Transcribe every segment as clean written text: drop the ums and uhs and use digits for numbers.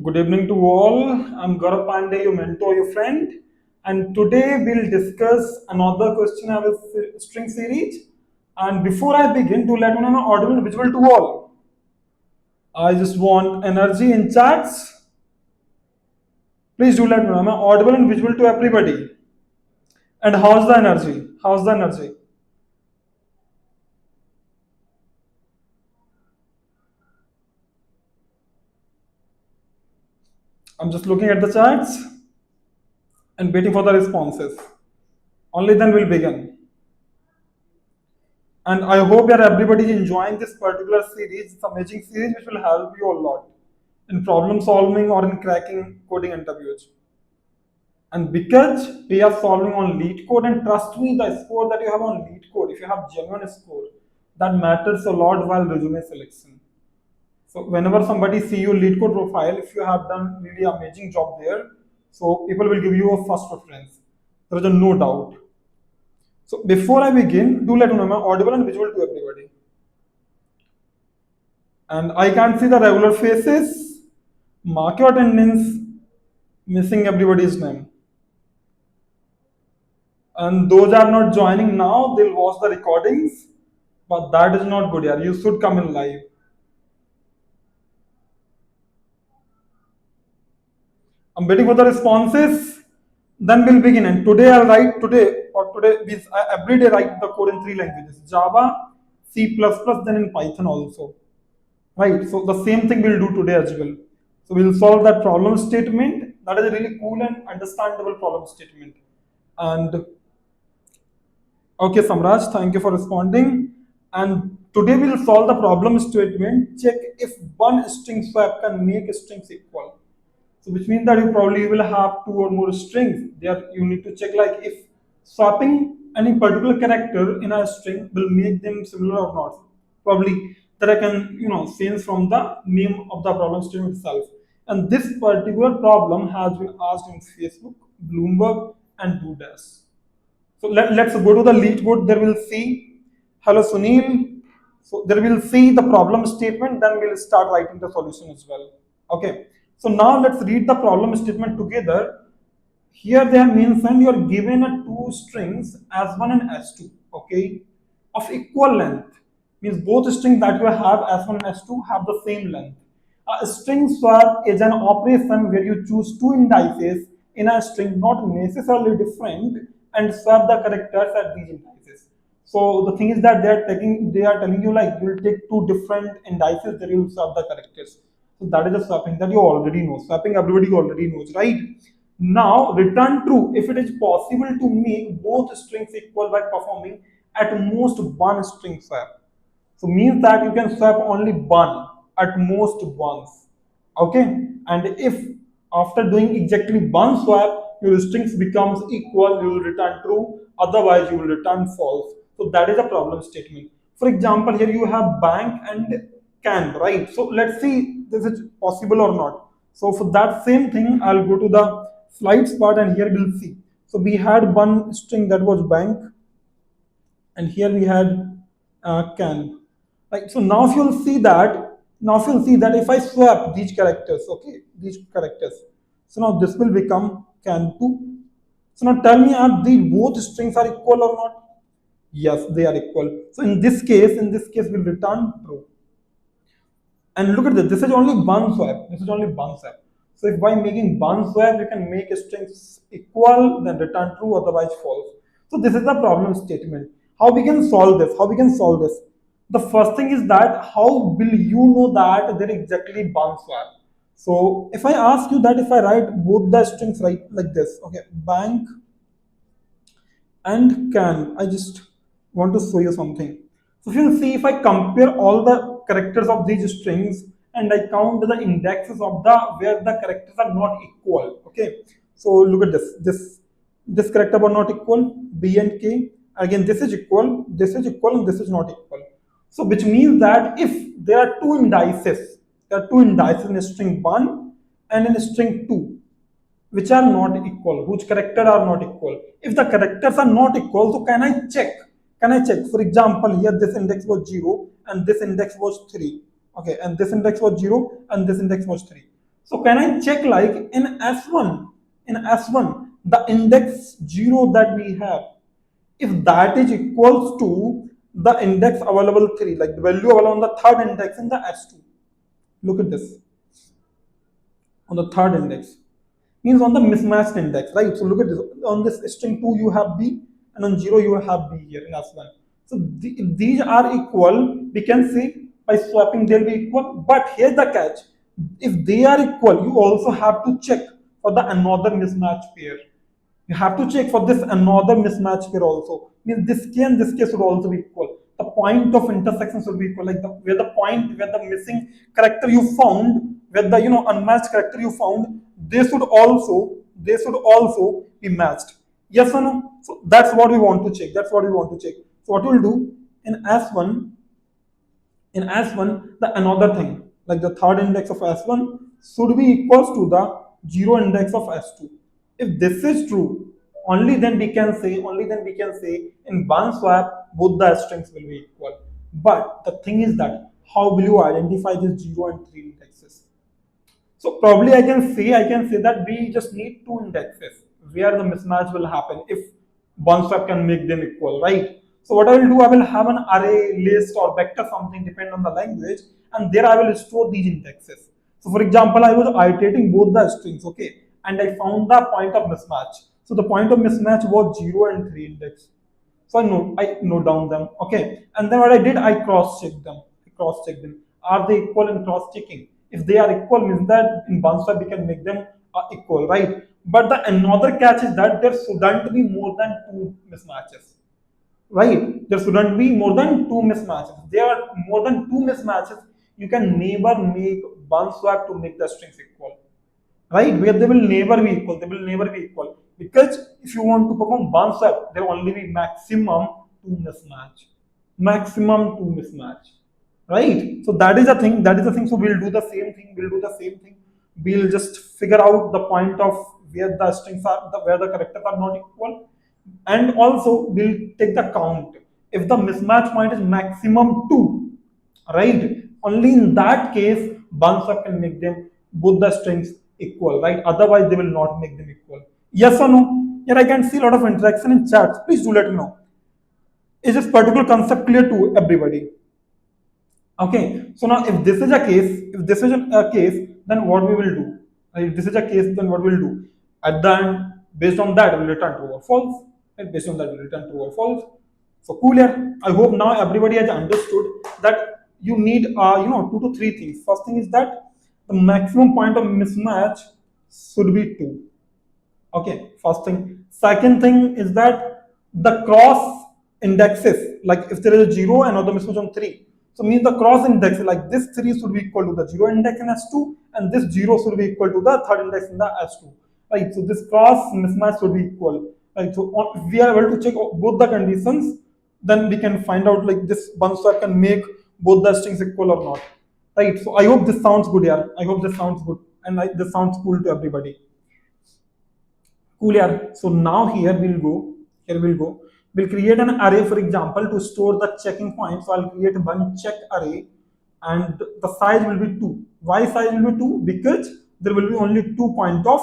Good evening to all. I'm Gaurav Pandey, your mentor, your friend, and today we'll discuss another question of a string series. And before I begin, to let me know I'm audible and visible to all. I just want energy in chats. Please do let me know I'm audible and visible to everybody. And how's the energy? How's the energy? I'm just looking at the chats and waiting for the responses. Only then we'll begin. And I hope that everybody is enjoying this particular series. It's an amazing series which will help you a lot in problem solving or in cracking coding interviews. And because we are solving on LeetCode, and trust me, the score that you have on LeetCode, if you have genuine score, that matters a lot while resume selection. So whenever somebody see your LeetCode profile, if you have done really amazing job there, so people will give you a first preference. There is no doubt. So before I begin, do let me know I'm audible and visual to everybody. And I can't see the regular faces. Mark your attendance. Missing everybody's name. And those are not joining now, they'll watch the recordings. But that is not good, yeah. You should come in live. I'm waiting for the responses. Then we'll begin. And today I'll write I every day write the code in three languages: Java, C++, then in Python also. Right? So the same thing we'll do today as well. So we'll solve that problem statement. That is a really cool and understandable problem statement. And okay, Samraj, thank you for responding. And today we'll solve the problem statement. Check if one string swap can make strings equal. So which means that you probably will have two or more strings. There you need to check like if swapping any particular character in a string will make them similar or not. Probably that I can sense from the name of the problem statement itself. And this particular problem has been asked in Facebook, Bloomberg, and Dodash. So let's go to the lead code. There we'll see, hello Sunil. So there we'll see the problem statement, then we'll start writing the solution as well. Okay. So now let's read the problem statement together. Here they have mentioned you are given a two strings S1 and S2, okay, of equal length. Means both strings that you have S1 and S2 have the same length. A string swap is an operation where you choose two indices in a string, not necessarily different, and swap the characters at these indices. So the thing is that they are telling you like you will take two different indices, then you will swap the characters. So that is a swapping that you already know. Swapping everybody already knows, right? Now return true if it is possible to make both strings equal by performing at most one string swap. So means that you can swap only one, at most once. Okay, and if after doing exactly one swap your strings becomes equal, you will return true, otherwise you will return false. So that is a problem statement. For example, here you have bank and can, right? So let's see this is possible or not. So for that same thing, I'll go to the slides part and here we'll see. So we had one string that was bank, and here we had can. Right. So now if you'll see that, if I swap these characters, okay, these characters. So now this will become can two. So now tell me, are the both strings are equal or not? Yes, they are equal. So in this case, we'll return true. And look at this. This is only one swap. This is only one swap. So if by making one swap, you can make strings equal, then return true, otherwise false. So this is the problem statement. How we can solve this? How we can solve this? The first thing is that how will you know that there is exactly one swap? So if I ask you that if I write both the strings right like this, okay, bank and can, I just want to show you something. So if you see, if I compare all the characters of these strings and I count the indexes of the where the characters are not equal, okay. So look at this character were not equal, B and K. Again, this is equal, and this is not equal. So which means that if there are two indices in string 1 and in string 2, which are not equal, whose characters are not equal. If the characters are not equal, so can I check? For example, here this index was 0 and this index was 3. Okay, and this index was 0 and this index was 3. So can I check like in S1, the index 0 that we have, if that is equals to the index available 3, like the value available on the third index in the S2. Look at this, on the third index, means on the mismatched index, right? So look at this, on this string 2 you have B, and on 0 you have B here in S1. So if these are equal, we can say by swapping they'll be equal. But here's the catch: if they are equal, you also have to check for the another mismatch pair. You have to check for this another mismatch pair also. Means this K and this K should also be equal. The point of intersection should be equal. Like where the point, where the missing character you found, where the unmatched character you found, they should also be matched. Yes or no? So that's what we want to check. That's what we want to check. So what we'll do in S1, the another thing, like the third index of S1 should be equals to the 0 index of S2. If this is true, only then we can say in one swap both the strings will be equal. But the thing is that how will you identify these 0 and 3 indexes? So probably I can say that we just need two indexes where the mismatch will happen if one swap can make them equal, right? So what I will do, I will have an array, list, or vector, something depending on the language, and there I will store these indexes. So for example, I was iterating both the strings, okay, and I found the point of mismatch. So the point of mismatch was 0 and 3 index. So I note down them, okay, and then what I did, I cross-checked them. Are they equal in cross-checking? If they are equal, means that in one step we can make them equal, right? But the another catch is that there shouldn't be more than two mismatches, right? There shouldn't be more than two mismatches. There are more than two mismatches. You can never make one swap to make the strings equal, right? Where they will never be equal. They will never be equal because if you want to perform one swap, there will only be maximum two mismatch, right? So that is the thing. So we'll do the same thing. We'll just figure out the point of where the strings are, where the characters are not equal, and also we'll take the count. If the mismatch point is maximum two, right? Only in that case, one swap can make them both the strings equal, right? Otherwise, they will not make them equal. Yes or no? Here I can see a lot of interaction in chats. Please do let me know. Is this particular concept clear to everybody? Okay, so now if this is a case, then what we will do? If this is a case, then what we'll do? At the end, based on that, we'll return true or false. And based on that, we'll return true or false. So cool, yeah. I hope now everybody has understood that you need, two to three things. First thing is that the maximum point of mismatch should be two. Okay, first thing. Second thing is that the cross indexes, like if there is a 0 and another mismatch on 3, so means the cross index, like this 3 should be equal to the 0 index in S2, and this 0 should be equal to the third index in the S2. Right, so this cross mismatch should be equal. Right, so if we are able to check both the conditions, then we can find out like this one swap can make both the strings equal or not. Right, so I hope this sounds good, yeah. I hope this sounds good, and this sounds cool to everybody. Cool, yeah. So now here we'll go. We'll create an array, for example, to store the checking point. So I'll create one check array, and the size will be two. Why size will be two? Because there will be only two point of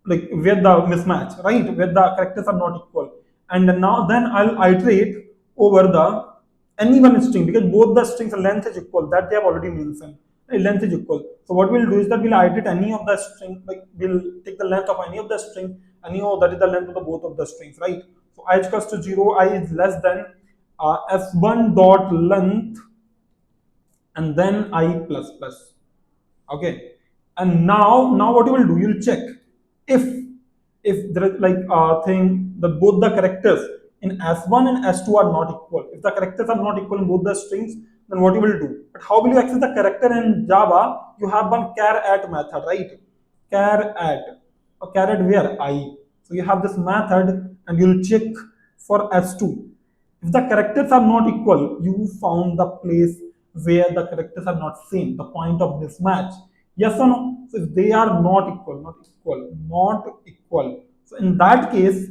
like where the mismatch, right? Where the characters are not equal. And now then I'll iterate over the any one string because both the strings length is equal. That they have already mentioned. Length is equal. So what we'll do is that we'll iterate any of the string, like we'll take the length of any of the string, anyhow that is the length of the both of the strings, right? So I is equals to 0, I is less than s1 dot length and then I plus plus. Okay, and now what you will do, you'll check if there is like a thing that both the characters in s1 and s2 are not equal. If the characters are not equal in both the strings, then what you will do? But how will you access the character in Java? You have one char at method, right? Char at, or char at where? I. So you have this method and you'll check for s2. If the characters are not equal, you found the place where the characters are not same, the point of mismatch. Yes or no? So if they are not equal. So in that case,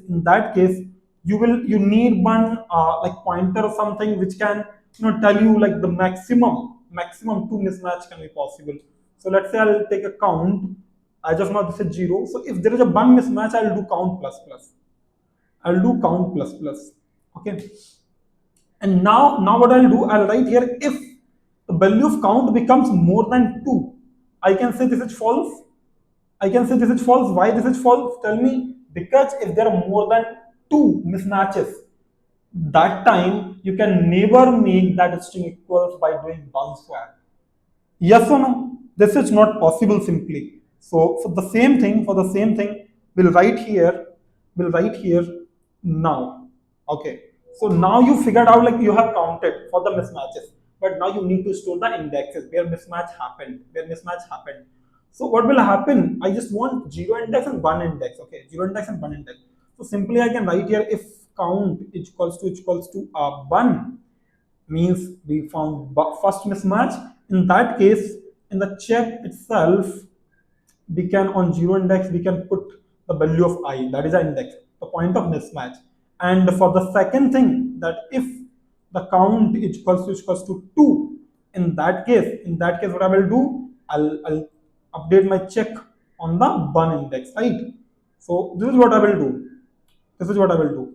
you need one like pointer or something which can tell you like the maximum two mismatch can be possible. So let's say I'll take a count. I just know this is 0. So if there is a one mismatch, I'll do count plus plus. I'll do count plus plus. Okay. And now what I'll do, I'll write here if the value of count becomes more than 2, I can say this is false. I can say this is false. Why this is false? Tell me. Because if there are more than 2 mismatches, that time you can never make that string equals by doing one swap. Yes or no? This is not possible simply. So for the same thing, we'll write here, now. Okay. So now you figured out like you have counted for the mismatches, but now you need to store the indexes where mismatch happened, So what will happen? I just want 0 index and 1 index. Okay, 0 index and 1 index. So simply I can write here if count is equals to 1, means we found first mismatch. In that case, in the check itself, we can on 0 index we can put the value of I, that is the index, the point of mismatch. And for the second thing, that if the count is equals to 2, in that case what I will do, I'll update my check on the 1 index, right? So this is what I will do.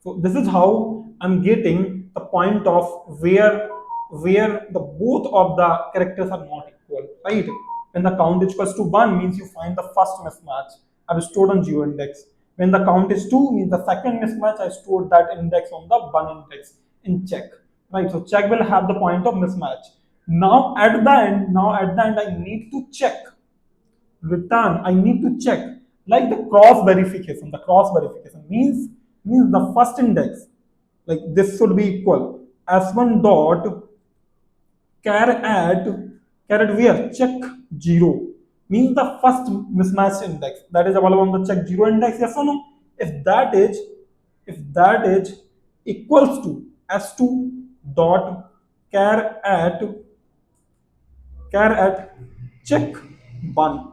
So this is how I'm getting the point of where the both of the characters are not equal, right? When the count is equals to 1 means you find the first mismatch. I will store on 0 index. When the count is 2 means the second mismatch, I stored that index on the 1 index in check. Right. So check will have the point of mismatch. Now at the end, I need to check. Return, I need to check like the cross verification. The cross verification means the first index, like this should be equal s1 dot char at where check 0, means the first mismatch index that is available on the check 0 index. Yes or no? If that is equals to s2 dot char at check 1,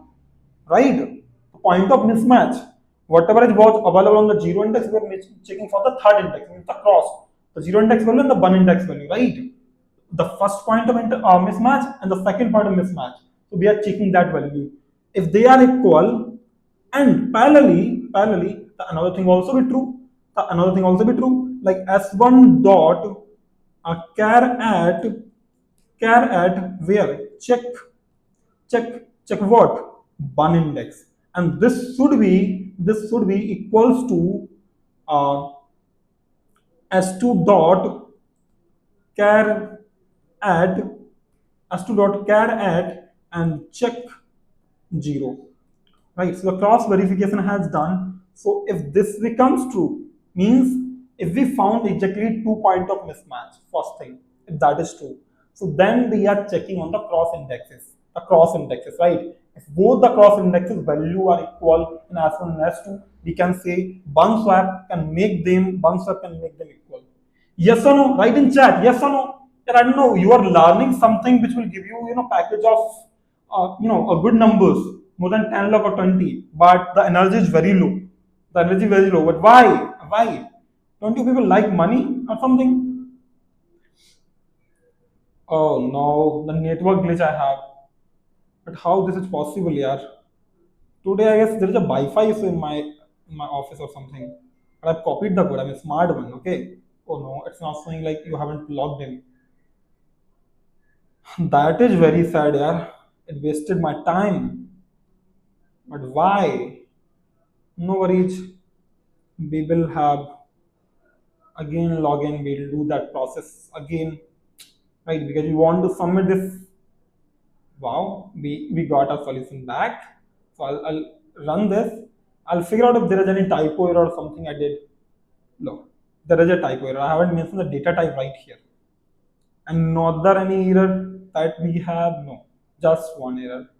right? The point of mismatch, whatever is was available on the 0 index, we are checking for the third index, means the cross, the 0 index value and the 1 index value, right? The first point of mismatch and the second point of mismatch. So we are checking that value. If they are equal, and parallelly, another thing also be true. Like s1 dot char at where check what, 1 index, and this should be equals to s2 dot char at and check 0, right? So the cross verification has done. So if this becomes true, means if we found exactly 2 point of mismatch, first thing, if that is true, so then we are checking on the cross indexes, right? If both the cross indexes value are equal in S1 and S2, we can say one swap can make them equal. Yes or no? Write in chat. Yes or no? I don't know. You are learning something which will give you, package of, a good numbers, more than 10 lakh or 20, but the energy is very low. But why? Don't you people like money or something? Oh no, the network glitch I have. But how this is possible, yeah? Today I guess there is a Wi-Fi issue in my office or something. But I've copied the code. I'm a smart one, okay? Oh no, it's not showing like you haven't logged in. That is very sad, yeah. It wasted my time. But why? No worries. We will have again login. We'll do that process again, right? Because we want to submit this. Wow, we got our solution back. So I'll run this. I'll figure out if there is any typo error or something I did. No, there is a typo error. I haven't mentioned the data type right here. And not there any error that we have? No, just one error.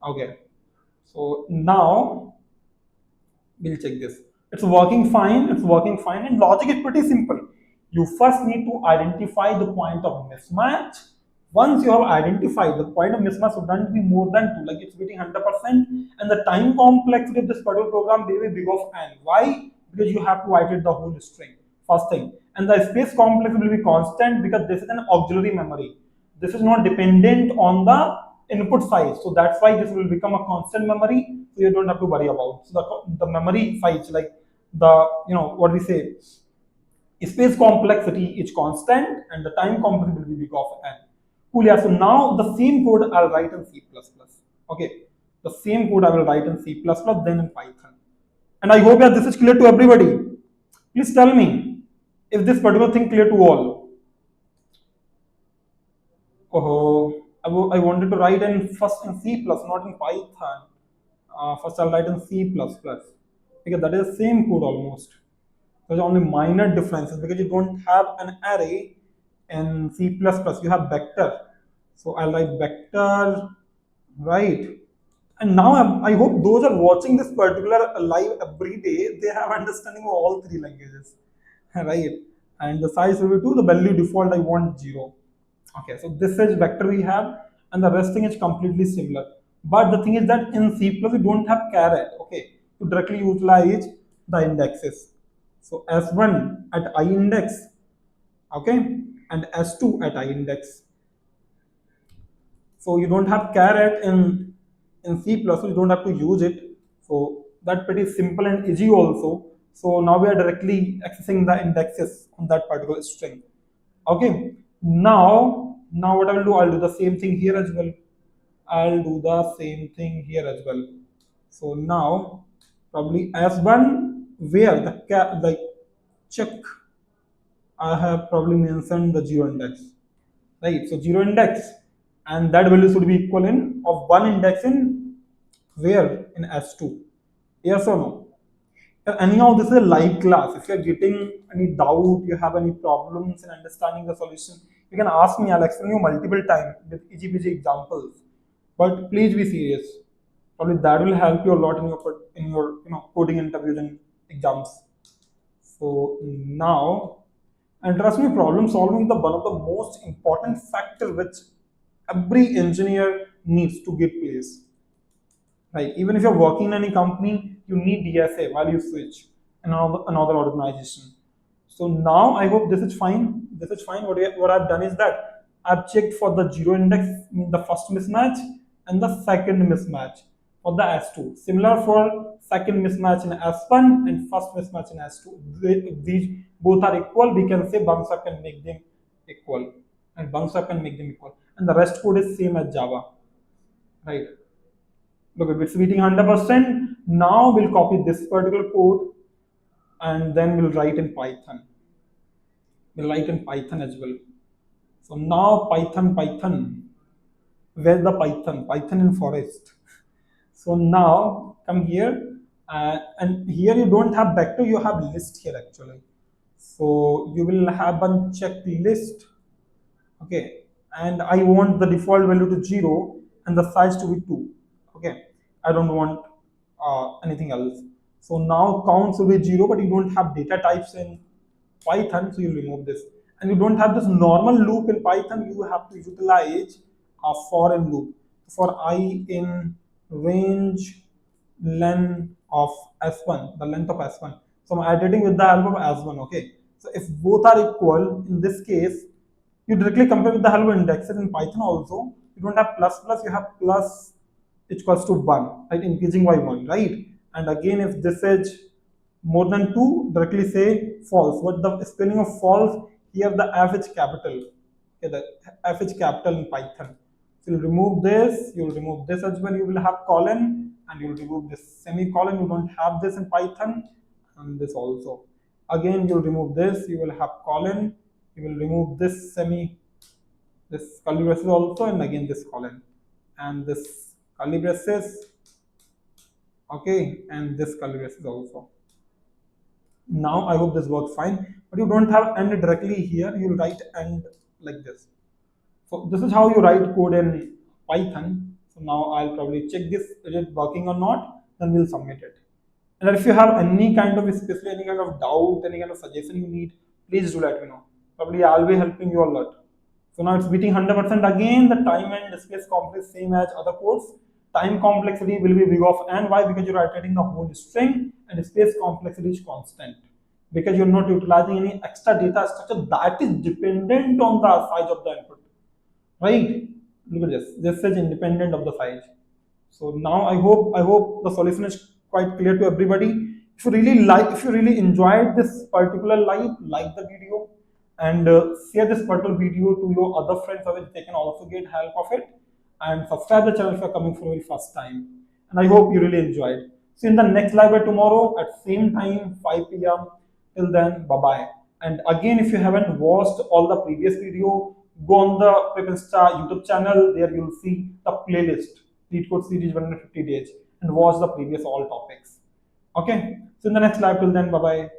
Okay, so now we'll check this. It's working fine. And logic is pretty simple. You first need to identify the point of mismatch. Once you have identified the point of mismatch, so don't be more than 2, like it's beating 100%, and the time complexity of this particular program will be big of n. Why? Because you have to iterate the whole string. First thing, and the space complexity will be constant because this is an auxiliary memory. This is not dependent on the input size. So that's why this will become a constant memory. So you don't have to worry about. So the memory size, like the, what we say, space complexity is constant and the time complexity will be big of n. Cool, yeah. So now the same code I'll write in C++. Okay, the same code I will write in C++, then in Python. And I hope, yeah, this is clear to everybody. Please tell me if this particular thing clear to all. Oh, I wanted to write in first in C++, not in Python. First I'll write in C++, because that is the same code almost. There's only minor differences because you don't have an array in C++, you have vector. So I'll write vector, right? And now I hope those are watching this particular live every day, they have understanding of all three languages, right? And the size will be 2, the value default I want 0. Okay, so this is vector we have, and the rest thing is completely similar. But the thing is that in C++ you don't have caret, okay, to directly utilize the indexes. So S1 at I index, okay, and S2 at I index. So you don't have caret in C++, so you don't have to use it. So that's pretty simple and easy also. So now we are directly accessing the indexes on that particular string. Okay. Now what I will do, I'll do the same thing here as well. I'll do the same thing here as well. So now probably S1 where the check I have probably mentioned the 0 index, right? So 0 index, and that value should be equal in of 1 index in where in S2. Yes or no? Anyhow, this is a live class. If you're getting any doubt, you have any problems in understanding the solution, you can ask me. I'll explain you multiple times with easy peasy examples. But please be serious. Probably that will help you a lot in your coding interviews and exams. So now, and trust me, problem solving is the one of the most important factor which every engineer needs to get place. Right? Even if you're working in any company, you need DSA while you switch another organization. So now I hope this is fine. This is fine. What I've done is that I've checked for the 0 index, mean the first mismatch, and the second mismatch for the S2. Similar for second mismatch in S1 and first mismatch in S2. If these both are equal, we can say bunks up can make them equal, and bunks up can make them equal. And the rest code is same as Java, right? Look, if it's reading 100%, now we'll copy this particular code and then we'll write in Python. We'll write in Python as well. So now Python, where's the Python? Python in forest. So now come here, and here you don't have vector, you have list here actually. So you will have a checked list, okay, and I want the default value to 0 and the size to be 2. Okay, I don't want anything else. So now counts will be 0, but you don't have data types in Python, so you remove this. And you don't have this normal loop in Python, you have to utilize a foreign loop for I in range length of S1, the length of S1. So I'm iterating with the help of S1, okay. So if both are equal, in this case, you directly compare with the hello indexes in Python also. You don't have plus plus, you have plus equals to 1, right? Increasing by 1, right? And again, if this is more than 2, directly say false. What the spelling of false? Here the F is capital. Okay, the F is capital in Python. So you'll remove this as well. You will have colon, and you'll remove this semicolon. You don't have this in Python, and this also. Again, you'll remove this. You will have colon. You will remove this this curly braces also, and again this colon, and this curly braces, okay, and this curly braces also. Now I hope this works fine, but you don't have end directly here, you'll write end like this. So this is how you write code in Python. So now I'll probably check this, is it working or not, then we'll submit it. And if you have any kind of, especially any kind of doubt, any kind of suggestion you need, please do let me know. Probably I'll be helping you a lot. So now it's beating 100% again. The time and space complex same as other codes. Time complexity will be big of n. Why? Because you're iterating the whole string, and space complexity is constant. Because you're not utilizing any extra data structure that is dependent on the size of the input. Right? Look at this. This says independent of the size. So now I hope the solution is quite clear to everybody. If you really enjoyed this particular live, like the video and share this particular video to your other friends so that they can also get help of it. And subscribe the channel if you're coming for the very first time. And I hope you really enjoyed. See you in the next live tomorrow at same time 5 p.m. Till then, bye bye. And again, if you haven't watched all the previous video, go on the Prepinsta YouTube channel. There you'll see the playlist, LeetCode series 150 days, and watch the previous all topics. Okay. So in the next live, till then, bye bye.